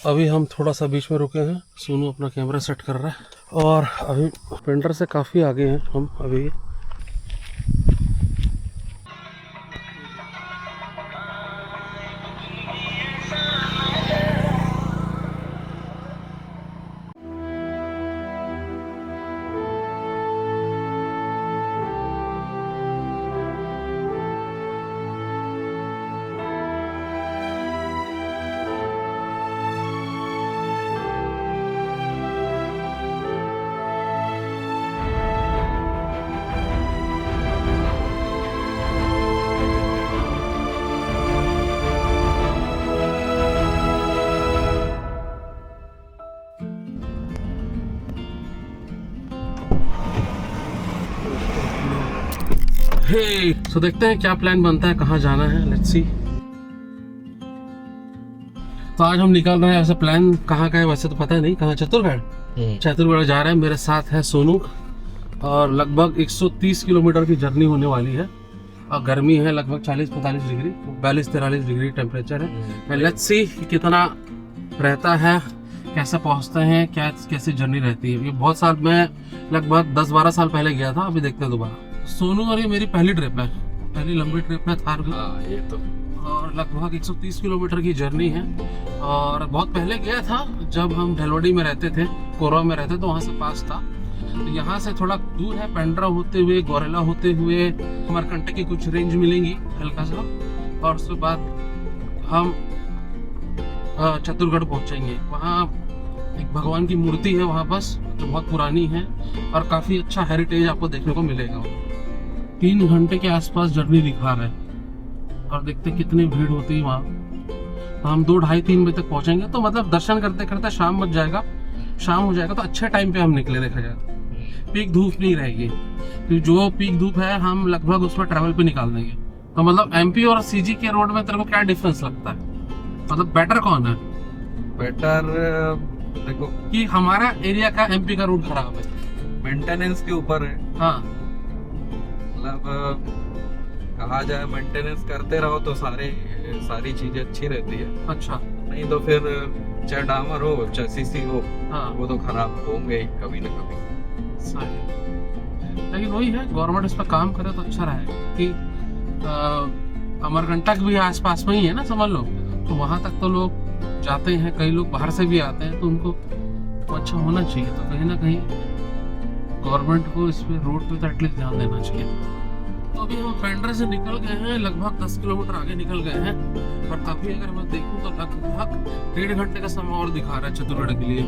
अभी हम थोड़ा सा बीच में रुके हैं, सोनू अपना कैमरा सेट कर रहा है और अभी पेंटर से काफ़ी आगे हैं हम अभी। हे तो देखते हैं क्या प्लान बनता है, कहाँ जाना है, लेट्स सी। तो आज हम निकल रहे हैं, ऐसा प्लान कहाँ का है वैसे तो पता नहीं, कहाँ, चतुरगढ़। चतुरगढ़ जा रहे हैं, मेरे साथ है सोनू और लगभग 130 किलोमीटर की जर्नी होने वाली है और गर्मी है लगभग 40-45 डिग्री, 42-43 डिग्री टेम्परेचर है। लेट्स सी कितना रहता है, कैसे पहुँचते हैं, क्या कैसी जर्नी रहती है। ये बहुत साल, मैं लगभग 10-12 साल पहले गया था, अभी देखते हैं दोबारा। सोनू और ये मेरी पहली ट्रिप है, पहली लंबी ट्रिप है थार की। ये तो और लगभग 130 किलोमीटर की जर्नी है और बहुत पहले गया था जब हम ढलवड़ी में रहते थे, कोरवा में रहते, तो वहाँ से पास था। तो यहाँ से थोड़ा दूर है, पेंड्रा होते हुए, गौरेला होते हुए अमरकंटक की कुछ रेंज मिलेंगी हल्का सा, और उसके बाद हम चतुरगढ़ पहुँचेंगे। वहाँ एक भगवान की मूर्ति है वहाँ बस, जो बहुत पुरानी है और काफ़ी अच्छा हेरिटेज आपको देखने को मिलेगा। 3 घंटे के आसपास जर्नी दिखा रहा है और देखते कितनी भीड़ होती है वहाँ। तो हम 2-2:30-3 बजे तक पहुँचेंगे, तो मतलब दर्शन करते करते शाम बच जाएगा, शाम हो जाएगा। तो अच्छे टाइम पे हम निकले, देखा जाए पीक धूप नहीं रहेगी, तो जो पीक धूप है हम लगभग उसमें ट्रैवल पे निकाल देंगे। तो मतलब एमपी और सीजी के रोड में तेरे को क्या डिफरेंस लगता है, मतलब बेटर कौन है? बेटर देखो कि हमारा एरिया का एमपी का रोड खराब है, मेंटेनेंस के ऊपर है। हाँ मतलब कहा जाए मेंटेनेंस करते रहो तो सारी चीजें अच्छी रहती है। अच्छा, नहीं तो फिर चाहे डामर हो चाहे सीसी हो, हाँ वो तो खराब होंगे ही कभी ना कभी। सही। लेकिन वही है, गवर्नमेंट इस पर काम करे तो अच्छा रहेगा कि अमरकंटक भी आसपास में ही है ना, समझ लो, तो वहाँ तक तो लोग जाते हैं, कई लोग बाहर से भी आते हैं, तो उनको तो अच्छा होना चाहिए। तो कहीं ना कहीं गवर्नमेंट को इस पे रोड पे तो एटलीस्ट ध्यान देना चाहिए। तो अभी हम पेंड्रा से निकल गए हैं, लगभग 10 किलोमीटर आगे निकल गए हैं, और अभी अगर मैं देखूं तो लगभग 1.5 घंटे का समय और दिखा रहा है चतुरगढ़ के लिए।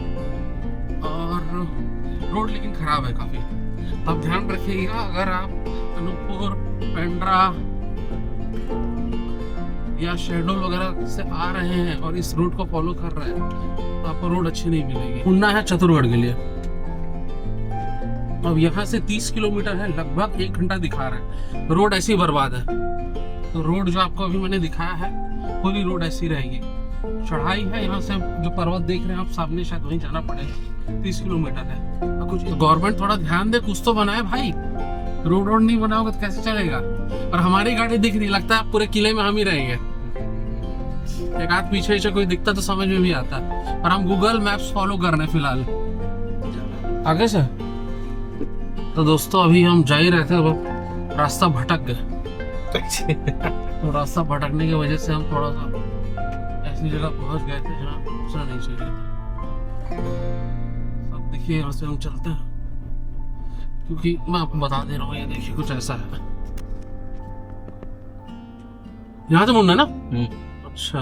और रोड लेकिन खराब है काफ़ी। अब ध्यान रखिएगा, अगर आप अनूपपुर, पेंड्रा या शेडोल वगैरह से आ रहे हैं और इस रोड को फॉलो कर रहे हैं, तो आपको रोड अच्छी नहीं मिलेगी। उड़ना है चतुरगढ़ के लिए। अब यहाँ से 30 किलोमीटर है, लगभग 1 घंटा दिखा रहा है। रोड ऐसी बर्बाद है, तो रोड जो आपको अभी मैंने दिखाया है पूरी रोड ऐसी रहेगी। चढ़ाई है, यहाँ से जो पर्वत देख रहे हैं आप सामने, शायद वहीं जाना पड़ेगा। 30 किलोमीटर है। और कुछ गवर्नमेंट थोड़ा ध्यान दे, कुछ तो बनाए भाई। रोड नहीं बनाओगे तो कैसे चलेगा? और हमारी गाड़ी दिख रही, लगता है पूरे किले में हम ही रहेंगे। एक आध पीछे कोई दिखता तो समझ में भी आता, पर हम गूगल मैप्स फॉलो कर रहे हैं फिलहाल आगे से। तो दोस्तों अभी हम जा ही रहे थे, अब रास्ता भटक गए। तो रास्ता भटकने की वजह से हम थोड़ा सा ऐसी जगह पहुंच गए थे जहाँ पहुंचना नहीं चाहिए था। अब देखिए यहाँ से हम चलते हैं, क्योंकि मैं आपको बता दे रहा हूँ, ये देखिए कुछ ऐसा है। यहाँ से मुड़ना है ना? अच्छा,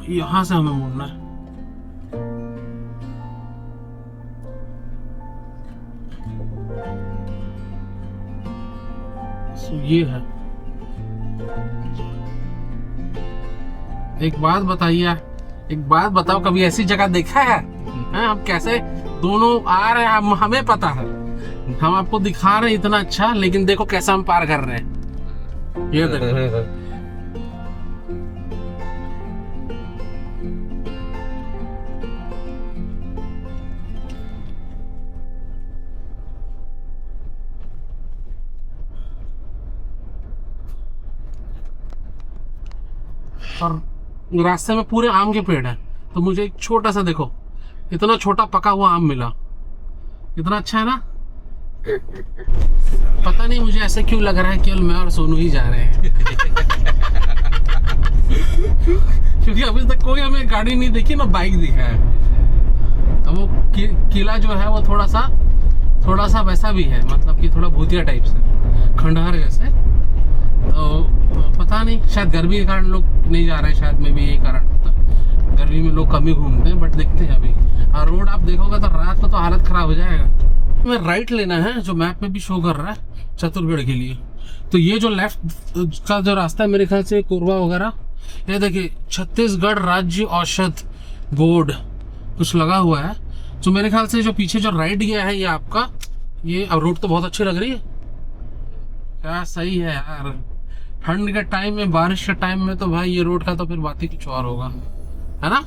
यहाँ से हमें मुड़ना है। तो ये है। एक बात बताइए, एक बात बताओ, कभी ऐसी जगह देखा है? हम कैसे दोनों आ रहे हैं, हमें पता है, हम आपको दिखा रहे हैं इतना अच्छा, लेकिन देखो कैसा हम पार कर रहे हैं। ये देखो। और रास्ते में पूरे आम के पेड़ हैं, तो मुझे एक छोटा सा, देखो इतना छोटा पका हुआ आम मिला, इतना अच्छा है ना। पता नहीं मुझे ऐसे क्यों लग रहा है केवल मैं और सोनू ही जा रहे हैं। क्योंकि अभी तक कोई हमें गाड़ी नहीं दिखी ना बाइक दिखा है। तो वो किला जो है वो थोड़ा सा वैसा भी है, मतलब कि थोड़ा भूतिया टाइप से, खंडहर जैसे। तो पता नहीं, शायद गर्मी के कारण लोग नहीं जा रहे हैं, शायद में भी यही कारण होता है। गर्मी में लोग कम ही घूमते हैं, बट देखते हैं अभी। और रोड आप देखोगे तो रात को तो हालत खराब हो जाएगा। मैं राइट लेना है, जो मैप में भी शो कर रहा है चतुरगढ़ के लिए। तो ये जो लेफ्ट का जो रास्ता है मेरे ख्याल से कोरबा वगैरह, ये देखिए छत्तीसगढ़ राज्य औषध बोर्ड कुछ लगा हुआ है। तो मेरे ख्याल से जो पीछे जो राइट गया है ये आपका, ये अब रोड तो बहुत अच्छी लग रही है, क्या सही है यार। ठंड के टाइम में, बारिश के टाइम में तो भाई ये रोड का तो फिर बात ही कुछ और होगा, है ना।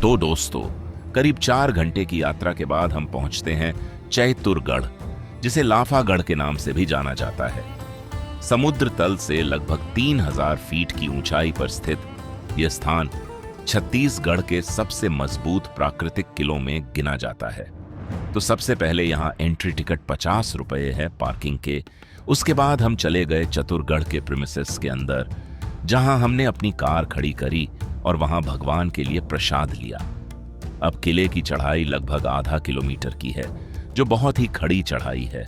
तो दोस्तों, करीब 4 घंटे की यात्रा के बाद हम पहुंचते हैं चैतुरगढ़, जिसे लाफागढ़ के नाम से भी जाना जाता है। समुद्र तल से लगभग 3000 फीट की ऊंचाई पर स्थित यह स्थान छत्तीसगढ़ के सबसे मजबूत प्राकृतिक किलों में गिना जाता है। तो सबसे पहले यहाँ एंट्री टिकट 50 रुपए है पार्किंग के। उसके बाद हम चले गए चतुरगढ़ के प्रीमिसेस के अंदर, जहां हमने अपनी कार खड़ी करी और वहां भगवान के लिए प्रसाद लिया। अब किले की चढ़ाई लगभग आधा किलोमीटर की है, जो बहुत ही खड़ी चढ़ाई है,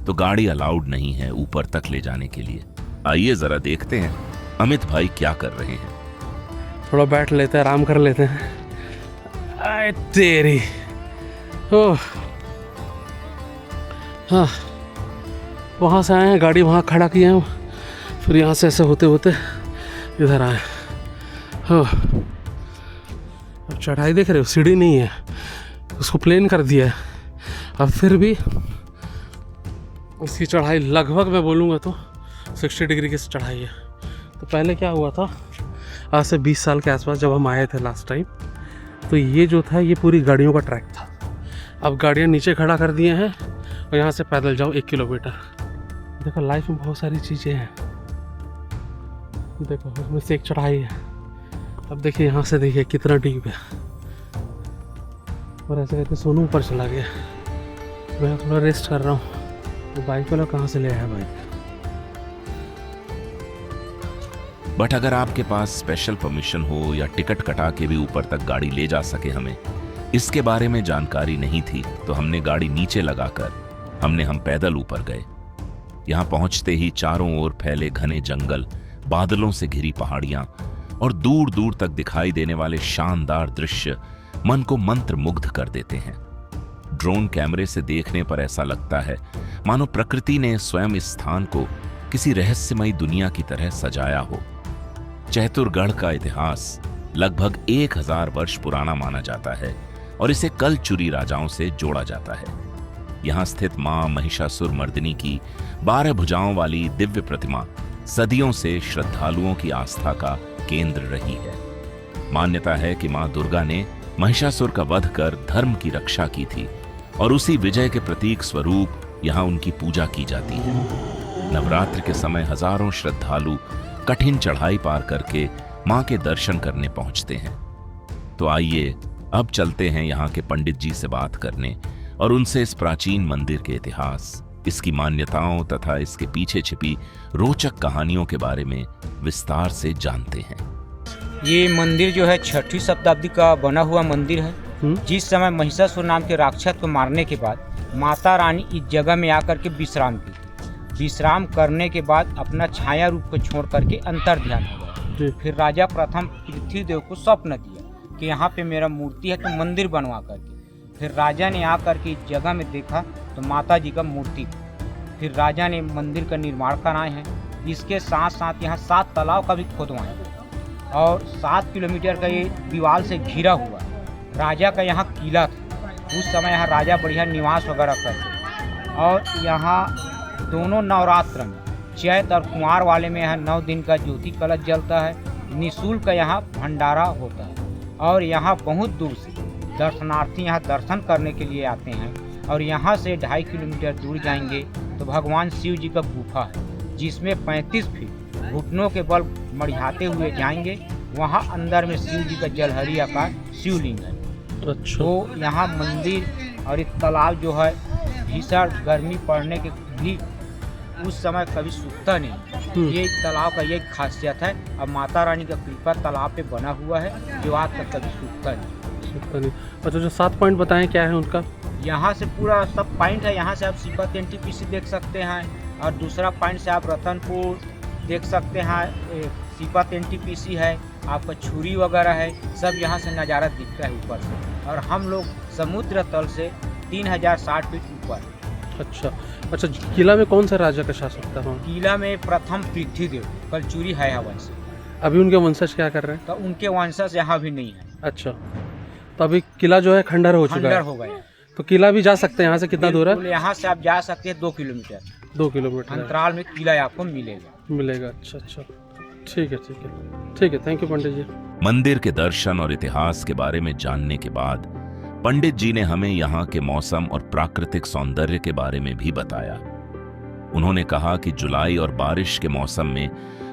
तो गाड़ी अलाउड नहीं है ऊपर तक ले जाने के लिए। आइए जरा देखते हैं अमित भाई क्या कर रहे हैं। थोड़ा बैठ लेते हैं, आराम कर लेते हैं। आए तेरी, ओह हाँ, वहाँ से आए हैं, गाड़ी वहाँ खड़ा किए हैं, फिर यहाँ से ऐसे होते होते इधर आए। हो अब चढ़ाई देख रहे हो, सीढ़ी नहीं है, उसको प्लेन कर दिया है। अब फिर भी इसकी चढ़ाई लगभग मैं बोलूँगा तो 60 डिग्री की चढ़ाई है। तो पहले क्या हुआ था, आज से 20 साल के आसपास जब हम आए थे लास्ट टाइम, तो ये जो था ये पूरी गाड़ियों का ट्रैक था। अब गाड़ियाँ नीचे खड़ा कर दिए हैं और यहाँ से पैदल जाओ 1 किलोमीटर। देखो लाइफ में बहुत सारी चीज़ें हैं, देखो उसमें से एक चढ़ाई है। अब देखिए यहाँ से देखिए कितना डीप है, और ऐसे करके सोनू ऊपर चला गया। मैं थोड़ा रेस्ट कर रहा हूँ। तो बाइक वाला कहाँ से ले आया बाइक। बट अगर आपके पास स्पेशल परमिशन हो या टिकट कटा के भी ऊपर तक गाड़ी ले जा सके, हमें इसके बारे में जानकारी नहीं थी, तो हमने गाड़ी नीचे लगाकर हम पैदल ऊपर गए। यहाँ पहुंचते ही चारों ओर फैले घने जंगल, बादलों से घिरी पहाड़ियां और दूर दूर तक दिखाई देने वाले शानदार दृश्य मन को मंत्रमुग्ध कर देते हैं। ड्रोन कैमरे से देखने पर ऐसा लगता है मानो प्रकृति ने स्वयं इस स्थान को किसी रहस्यमयी दुनिया की तरह सजाया हो। चैतुरगढ़ का इतिहास लगभग 1000 वर्ष पुराना माना जाता है और इसे कलचुरी राजाओं से जोड़ा जाता है। यहाँ स्थित मां महिषासुर मर्दिनी की 12 भुजाओं वाली दिव्य प्रतिमा सदियों से श्रद्धालुओं की आस्था का केंद्र रही है। मान्यता है कि मां दुर्गा ने महिषासुर का वध कर धर्म की रक्षा की थी और उसी विजय के प्रतीक स्वरूप यहाँ उनकी पूजा की जाती है। नवरात्र के समय हजारों श्रद्धालु कठिन चढ़ाई पार करके मां के दर्शन करने पहुंचते हैं। तो आइए अब चलते हैं यहाँ के पंडित जी से बात करने और उनसे इस प्राचीन मंदिर के इतिहास, इसकी मान्यताओं तथा इसके पीछे छिपी रोचक कहानियों के बारे में विस्तार से जानते हैं। ये मंदिर जो है 6वीं शताब्दी का बना हुआ मंदिर है। जिस समय महिषासुर नाम के राक्षस को मारने के बाद माता रानी इस जगह में आकर के विश्राम की थी। विश्राम करने के बाद अपना छाया रूप को छोड़ करके अंतर ध्यान हो गया। फिर राजा प्रथम पृथ्वीदेव को स्वप्न दिया कि यहाँ पे मेरा मूर्ति है, तो मंदिर बनवा करके। फिर राजा ने आकर के इस जगह में देखा तो माता जी का मूर्ति थी। फिर राजा ने मंदिर का निर्माण कराए हैं। इसके साथ साथ यहाँ 7 तालाब का भी खोदवाए और 7 किलोमीटर का ये दीवार से घिरा हुआ राजा का यहाँ किला था। उस समय यहाँ राजा बढ़िया निवास वगैरह करते। और यहाँ दोनों नवरात्र में, चैत और कुमार वाले में यहाँ 9 दिन का ज्योति कलश जलता है। निःशुल्क यहाँ भंडारा होता है और यहाँ बहुत दूर से दर्शनार्थी यहाँ दर्शन करने के लिए आते हैं। और यहाँ से 2.5 किलोमीटर दूर जाएंगे तो भगवान शिव जी का गुफा है, जिसमें 35 फीट घुटनों के बल मरिहाते हुए जाएंगे, वहाँ अंदर में शिव जी का जलहरी आकार शिवलिंग है। अच्छा। तो यहाँ मंदिर और एक तालाब जो है भीषण गर्मी पड़ने के भी उस समय कभी सूखता नहीं। ये तालाब का ये खासियत है। अब माता रानी का कृपा तालाब पे बना हुआ है जो आज तक कभी सूखता नहीं। अच्छा, जो 7 पॉइंट बताएं क्या है उनका? यहाँ से पूरा सब पॉइंट है। यहाँ से आप सीपत एनटीपीसी देख सकते हैं और दूसरा पॉइंट से आप रतनपुर देख सकते हैं। सीपत एनटीपीसी है, आपका छुरी वगैरह है, सब यहाँ से नज़ारा दिखता है ऊपर से। और हम लोग समुद्र तल से 3060 फीट ऊपर। अच्छा अच्छा, किला में कौन सा राजा का शासक था? हाँ, किला में प्रथम पृथ्वीदेव कलचुरी है वंश। अभी उनके वंशज क्या कर रहे हैं? तो उनके वंशज यहाँ भी नहीं है। अच्छा, तो अभी किला जो है खंडर हो चुका खंडर है। हो गया। तो किला भी जा सकते हैं यहाँ से? कितना दूर है? बिल्कुल, यहाँ से आप जा सकते हैं 2 किलोमीटर 2 किलोमीटर अंतराल में किला आपको मिलेगा। मिलेगा। अच्छा अच्छा, ठीक है ठीक है ठीक है, थैंक यू पंडित जी। मंदिर के दर्शन और इतिहास के बारे में जानने के बाद पंडित जी ने हमें यहाँ के मौसम और प्राकृतिक सौंदर्य के बारे में भी बताया। उन्होंने कहा कि जुलाई और बारिश के मौसम में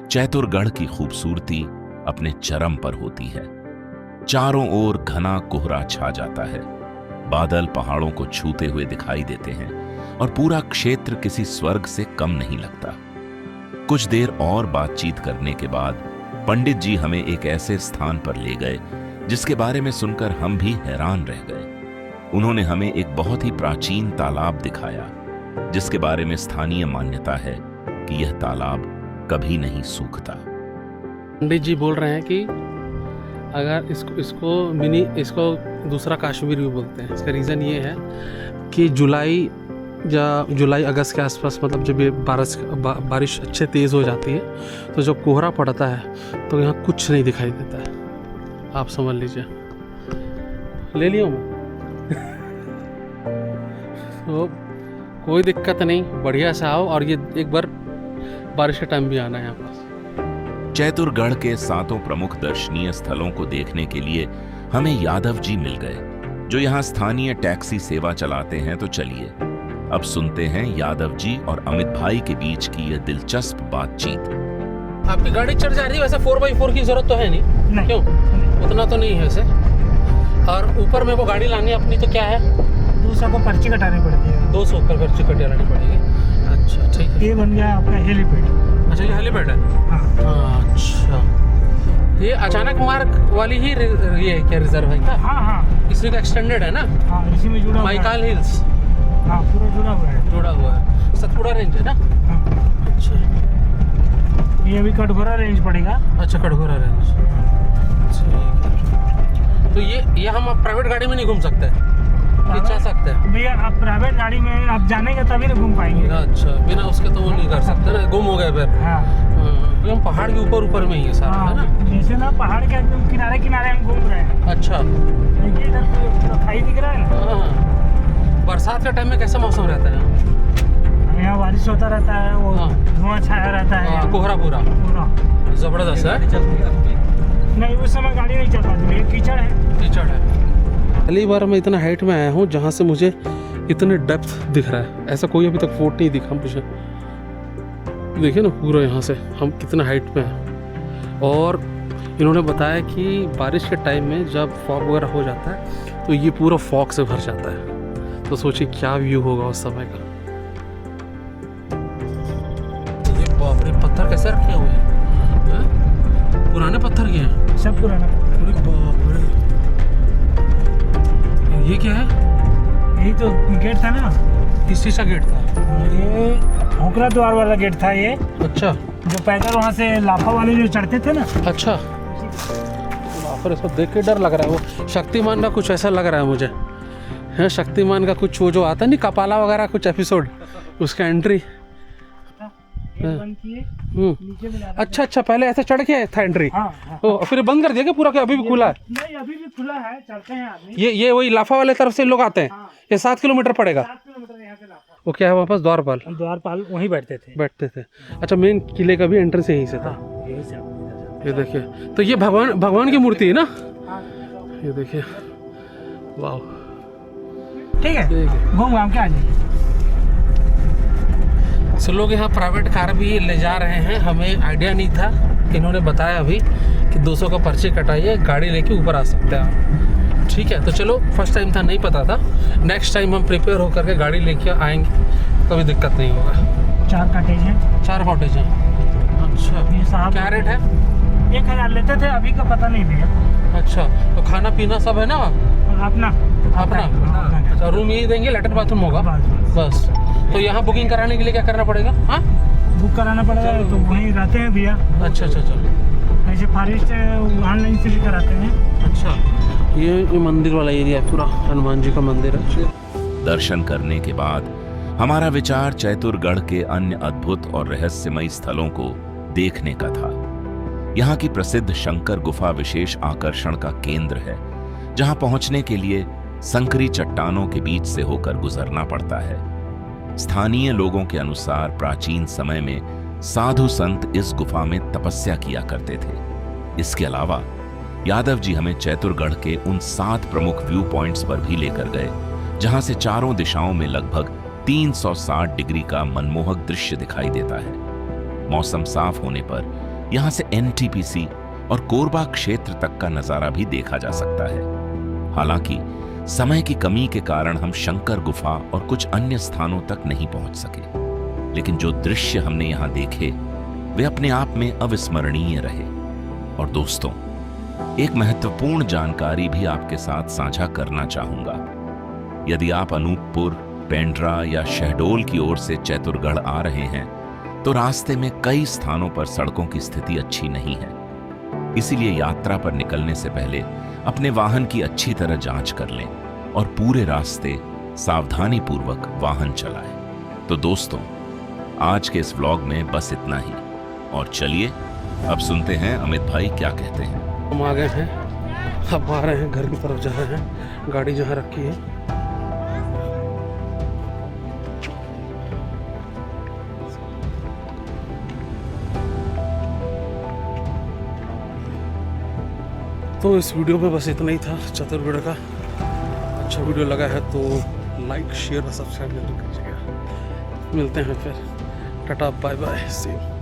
चैतुरगढ़ की खूबसूरती अपने चरम पर होती है। चारों ओर घना कोहरा छा जाता है, बादल पहाड़ों को छूते हुए दिखाई देते हैं और पूरा क्षेत्र किसी स्वर्ग से कम नहीं लगता। कुछ देर और बातचीत करने के बाद पंडित जी हमें एक ऐसे स्थान पर ले गए जिसके बारे में सुनकर हम भी हैरान रह गए। उन्होंने हमें एक बहुत ही प्राचीन तालाब दिखाया जिसके बारे में स्थानीय मान्यता है कि यह तालाब कभी नहीं सूखता। पंडित जी बोल रहे हैं कि अगर इसको दूसरा कश्मीर भी बोलते हैं। इसका रीज़न ये है कि जुलाई अगस्त के आसपास, मतलब जब ये बारिश अच्छे तेज़ हो जाती है तो जब कोहरा पड़ता है तो यहाँ कुछ नहीं दिखाई देता है। आप समझ लीजिए। ले लिया मैं तो कोई दिक्कत नहीं, बढ़िया से आओ। और ये एक बार बारिश के टाइम भी आना है यहाँ पास। चैतुरगढ़ के 7 प्रमुख दर्शनीय स्थलों को देखने के लिए हमें यादव जी मिल गए जो यहाँ स्थानीय टैक्सी सेवा चलाते हैं। तो चलिए अब सुनते हैं यादव जी और अमित भाई के बीच की यह दिलचस्प बातचीत। आपकी गाड़ी चढ़ जा रही है वैसे 4x4 की जरूरत तो है नहीं? क्यों? उतना तो नहीं है वैसे। और ऊपर में वो गाड़ी लानी है अपनी तो क्या है? 200 को पर्ची कटानी पड़ती है। 200 कर पर्ची कटानी पड़ेगी। अच्छा ठीक है। ये बन गया आपका हेलीपैड। अच्छा, ये हेलीपैड है। हाँ। अच्छा, ये अचानक मार्ग वाली ही ये क्या रिजर्व है क्या? हाँ हाँ, इसी का एक्सटेंडेड है ना? हाँ इसी में जुड़ा हुआ है। माइकाल हिल्स। हाँ पूरा जुड़ा हुआ है। जुड़ा हुआ है। सतपुड़ा रेंज है ना? हाँ। अच्छा, ये अभी कटघोरा रेंज पड़ेगा। अच्छा कटघोरा रेंज। ठीक है। तो ये हम प्राइवेट गाड़ी में नहीं घूम सकते? जा सकते हैं भैया, आप प्राइवेट गाड़ी में आप जानेंगे तभी ना घूम पाएंगे। अच्छा, बिना उसके तो वो नहीं कर सकते ना, गुम हो गए फिर। हाँ, हम पहाड़ के ऊपर में ही है सारा, है ना? जैसे ना पहाड़ के एकदम किनारे किनारे हम घूम रहे हैं। अच्छा, देखिए इधर पूरा खाई दिख रहा है ना। हाँ। बरसात के टाइम में कैसा मौसम रहता है? यहाँ बारिश होता रहता है, वो हाँ। धुआं छाया रहता है, कोहरा पूरा जबरदस्त है। नहीं उस समय गाड़ी नहीं चल पाती भैया, कीचड़ है। कीचड़ है। पहली बार मैं इतना हाइट में आया हूँ जहाँ से मुझे इतने डेप्थ दिख रहा है। ऐसा कोई अभी तक फोर्ट नहीं दिखा मुझे। देखिए ना पूरा यहाँ से हम कितना हाइट में हैं। और इन्होंने बताया कि बारिश के टाइम में जब फॉग वगैरह हो जाता है तो ये पूरा फॉग से भर जाता है। तो सोचिए क्या व्यू होगा उस समय का। ये बाप रे, पत्थर कैसे रखे हुए हैं? पुराने पत्थर के हैं सब पुराना। अरे बाप रे, ये क्या है? यही तो गेट था ना। किस चीज़ का गेट था? ये होकरा द्वार वाला गेट था ये। अच्छा, जो पैदल वहाँ से लाफा वाले जो चढ़ते थे ना। अच्छा। बाप रे, इसको देख के डर लग रहा है। वो शक्तिमान का कुछ ऐसा लग रहा है मुझे। है शक्तिमान का कुछ वो जो आता नहीं कपाला वगैरह कुछ एपिसोड, उसका एंट्री। बंद किए। अच्छा अच्छा, पहले ऐसे चढ़ के था एंट्री। हाँ, हाँ। ओ, फिर बंद कर दिया क्या पूरा? क्या अभी भी खुला है? नहीं अभी भी खुला है, चलते हैं आदमी। ये वही लाफा वाले तरफ से लोग आते हैं। हाँ। ये 7 किलोमीटर पड़ेगा। 7 किलोमीटर यहाँ से लाफा। वो क्या है वापस द्वारपाल? द्वारपाल वहीं बैठते थे। अच्छा, मेन किले का भी एंट्रेंस यहीं से था। हाँ, यही से आप ये देखिए, तो ये भगवान की मूर्ति है ना? ये देखिए, वाह। ठीक है, ठीक है। घूम घाम के आ जाइए। लोग यहाँ प्राइवेट कार भी ले जा रहे हैं। हमें आइडिया नहीं था इन्होंने बताया अभी कि 200 का पर्ची कटाइए, गाड़ी लेके ऊपर आ सकते हैं आप। ठीक है, तो चलो फर्स्ट टाइम था, नहीं पता था, नेक्स्ट टाइम हम प्रिपेयर होकर के गाड़ी लेके आएंगे, कभी दिक्कत नहीं होगा। 4 कॉटेज हैं। 4 कॉटेज हैं। अच्छा, ये साहब क्या रेट है? 1000 लेते थे, अभी का पता नहीं भैया। अच्छा, तो खाना पीना सब है ना? अपना अच्छा, रूम यही देंगे, लेटर बाथरूम होगा बस। तो यहाँ बुकिंग कराने के लिए क्या करना पड़ेगा? हाँ, बुक कराना पड़ेगा, तो वहीं रहते हैं भैया। अच्छा अच्छा अच्छा। ऐसे फॉरेस्ट ऑनलाइन से भी कराते हैं। अच्छा, ये मंदिर वाला एरिया पूरा हनुमान जी का मंदिर है। दर्शन करने के बाद हमारा विचार चैतुरगढ़ के अन्य अद्भुत और रहस्यमयी स्थलों को देखने का था। यहाँ की प्रसिद्ध शंकर गुफा विशेष आकर्षण का केंद्र है, जहाँ पहुंचने के लिए संकरी चट्टानों के बीच से होकर गुजरना पड़ता है। स्थानीय लोगों के अनुसार प्राचीन समय में साधु संत इस गुफा में तपस्या किया करते थे। इसके अलावा यादव जी हमें चैतुरगढ़ के उन 7 प्रमुख व्यू पॉइंट्स पर भी लेकर गए, जहां से चारों दिशाओं में लगभग 360 डिग्री का मनमोहक दृश्य दिखाई देता है। मौसम साफ होने पर यहां से एनटीपीसी और कोरबा क्षेत्र तक का नजारा भी देखा जा सकता है। हालांकि समय की कमी के कारण हम शंकर गुफा और कुछ अन्य स्थानों तक नहीं पहुंच सके, लेकिन जो दृश्य हमने यहां देखे वे अपने आप में अविस्मरणीय रहे। और दोस्तों, एक महत्वपूर्ण जानकारी भी आपके साथ साझा करना चाहूंगा। यदि आप अनूपपुर, पेंड्रा या शहडोल की ओर से चैतुरगढ़ आ रहे हैं, तो रास्ते में कई स्थानों पर सड़कों की स्थिति अच्छी नहीं है। इसीलिए यात्रा पर निकलने से पहले अपने वाहन की अच्छी तरह जांच कर लें और पूरे रास्ते सावधानी पूर्वक वाहन चलाएं। तो दोस्तों, आज के इस व्लॉग में बस इतना ही, और चलिए अब सुनते हैं अमित भाई क्या कहते हैं। हम आ गए हैं, अब आ रहे हैं घर की तरफ जा रहे हैं, गाड़ी जहाँ रखी है। तो इस वीडियो पे बस इतना ही था चैतुरगढ़ का। अच्छा वीडियो लगा है तो लाइक, शेयर और सब्सक्राइब जरूर कीजिएगा। मिलते हैं फिर, tata bye bye, see you.